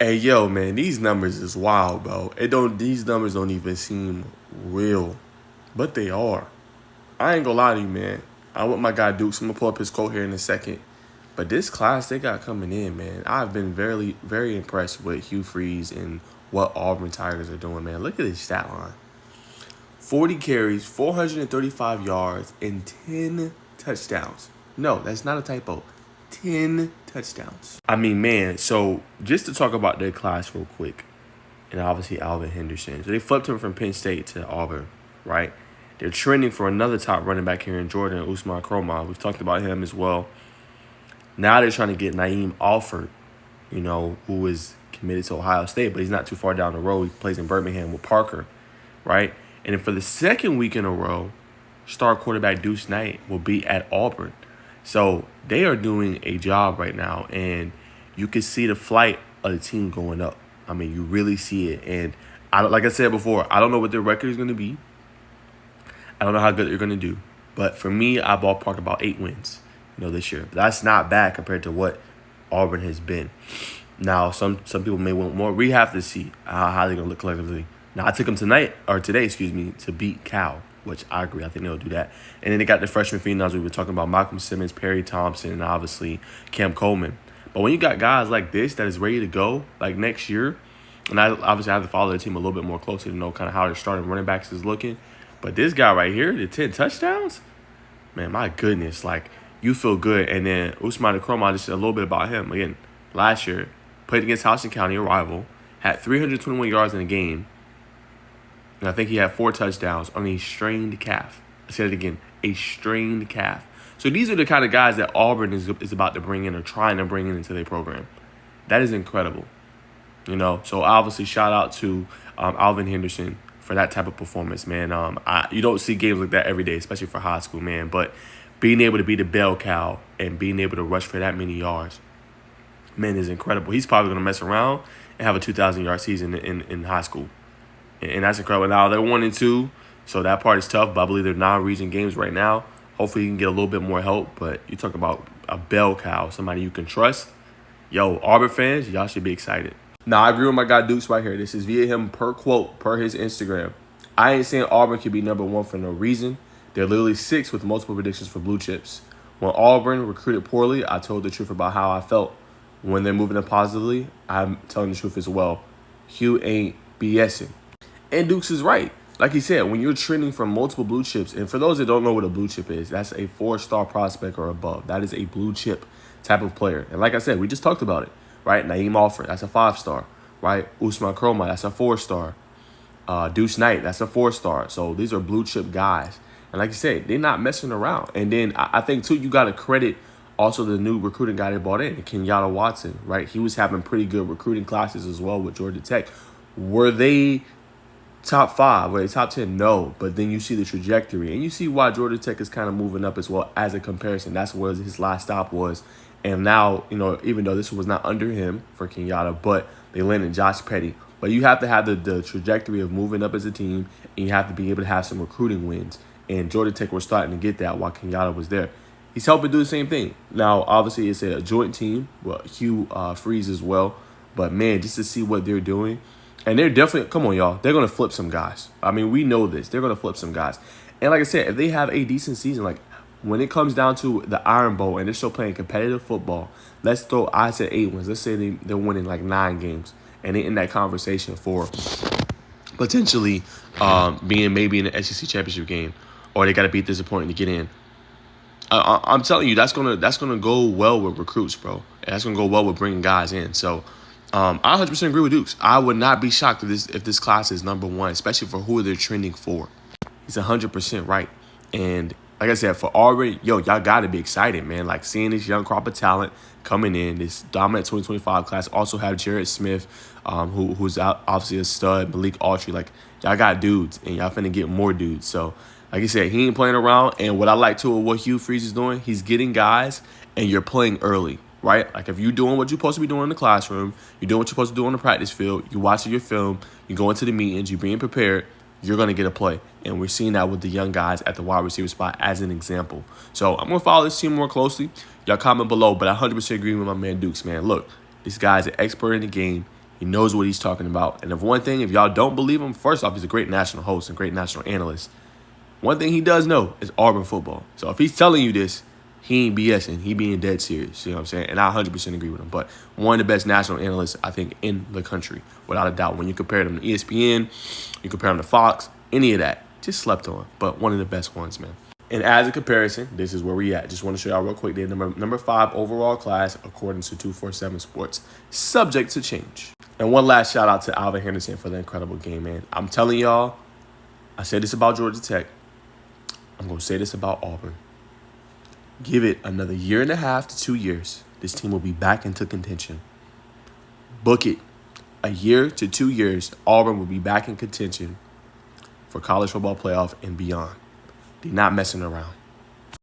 Hey yo, man, these numbers is wild, bro. These numbers don't even seem real, but they are. I ain't gonna lie to you, man. I'm with my guy Dukes. I'm gonna pull up his quote here in a second. But this class they got coming in, man, I've been very impressed with Hugh Freeze and what Auburn Tigers are doing, man. Look at this stat line: 40 carries, 435 yards, and 10 touchdowns. No, that's not a typo. 10 touchdowns. I mean, man, so just to talk about their class real quick, and obviously Alvin Henderson. So they flipped him from Penn State to Auburn, right? They're trending for another top running back here in Jordan, Usman Kroma. We've talked about him as well. Now they're trying to get Naeem Alford, who is committed to Ohio State, but he's not too far down the road. He plays in Birmingham with Parker, right? And then for the second week in a row, star quarterback Deuce Knight will be at Auburn. So they are doing a job right now, and you can see the flight of the team going up. I mean, you really see it. And like I said before, I don't know what their record is going to be. I don't know how good they're going to do. But for me, I ballpark about 8 wins, this year. That's not bad compared to what Auburn has been. Now, some people may want more. We have to see how they're going to look collectively. Now, I took them today, to beat Cal, which I agree. I think they'll do that. And then they got the freshman phenoms we were talking about: Malcolm Simmons, Perry Thompson, and obviously Cam Coleman. But when you got guys like this that is ready to go, like next year, and I obviously have to follow the team a little bit more closely to know kind of how their starting running backs is looking. But this guy right here, the 10 touchdowns, man, my goodness, like, you feel good. And then Usman Kroma, just a little bit about him. Again, last year, played against Houston County, a rival, had 321 yards in a game. And I think he had 4 touchdowns on a strained calf. I said it again, a strained calf. So these are the kind of guys that Auburn is about to bring in or trying to bring in into their program. That is incredible. So obviously shout out to Alvin Henderson for that type of performance, man. You don't see games like that every day, especially for high school, man. But being able to be the bell cow and being able to rush for that many yards, man, is incredible. He's probably going to mess around and have a 2,000-yard season in high school. And that's incredible. Now, they're 1-2, so that part is tough. But I believe they're non-region games right now. Hopefully, you can get a little bit more help. But you talk about a bell cow, somebody you can trust. Yo, Auburn fans, y'all should be excited. Now, I agree with my guy Dukes right here. This is via him per quote, per his Instagram. I ain't saying Auburn could be number 1 for no reason. They're literally 6 with multiple predictions for blue chips. When Auburn recruited poorly, I told the truth about how I felt. When they're moving up positively, I'm telling the truth as well. Hugh ain't BSing. And Dukes is right. Like he said, when you're trending from multiple blue chips, and for those that don't know what a blue chip is, that's a 4-star prospect or above. That is a blue chip type of player. And like I said, we just talked about it, right? Naeem Alford, that's a 5-star, right? Usman Kroma, that's a 4-star. Deuce Knight, that's a 4-star. So these are blue chip guys. And like you said, they're not messing around. And then I think, too, you got to credit also the new recruiting guy they brought in, Kenyatta Watson, right? He was having pretty good recruiting classes as well with Georgia Tech. Were they top 5? Were they top 10? No. But then you see the trajectory. And you see why Georgia Tech is kind of moving up as well as a comparison. That's where his last stop was. And now, even though this was not under him for Kenyatta, but they landed Josh Petty. But you have to have the trajectory of moving up as a team, and you have to be able to have some recruiting wins. And Georgia Tech was starting to get that while Kenyatta was there. He's helping do the same thing. Now, obviously, it's a joint team with Hugh Freeze as well. But, man, just to see what they're doing. And they're definitely, come on, y'all, they're going to flip some guys. I mean, we know this. They're going to flip some guys. And like I said, if they have a decent season, like when it comes down to the Iron Bowl and they're still playing competitive football, let's throw, I said 8 wins. Let's say they're winning like 9 games. And they're in that conversation for potentially being maybe in the SEC championship game. Or they got to be disappointing to get in. I'm telling you, that's gonna go well with recruits, bro. And that's gonna go well with bringing guys in. So I 100% agree with Dukes. I would not be shocked if this class is number 1, especially for who they're trending for. He's 100% right. And like I said, for Auburn, y'all got to be excited, man. Like seeing this young crop of talent coming in, this dominant 2025 class. Also have Jared Smith, who's obviously a stud, Malik Autry. Like, y'all got dudes, and y'all finna get more dudes. So, like I said, he ain't playing around. And what I like, too, of what Hugh Freeze is doing, he's getting guys, and you're playing early, right? Like, if you're doing what you're supposed to be doing in the classroom, you're doing what you're supposed to do on the practice field, you're watching your film, you go into the meetings, you're being prepared, you're going to get a play. And we're seeing that with the young guys at the wide receiver spot as an example. So I'm going to follow this team more closely. Y'all comment below, but I 100% agree with my man Dukes, man. Look, this guy's an expert in the game. He knows what he's talking about. And if one thing, if y'all don't believe him, first off, he's a great national host and great national analyst. One thing he does know is Auburn football. So if he's telling you this, he ain't BSing. He being dead serious. You know what I'm saying? And I 100% agree with him. But one of the best national analysts, I think, in the country, without a doubt. When you compare them to ESPN, you compare them to Fox, any of that, just slept on. But one of the best ones, man. And as a comparison, this is where we at. Just want to show y'all real quick. They're number 5 overall class, according to 247 Sports, subject to change. And one last shout out to Alvin Henderson for the incredible game, man. I'm telling y'all, I said this about Georgia Tech. I'm going to say this about Auburn. Give it another 1.5 to 2 years. This team will be back into contention. Book it. 1 to 2 years, Auburn will be back in contention for college football playoff and beyond. They're not messing around.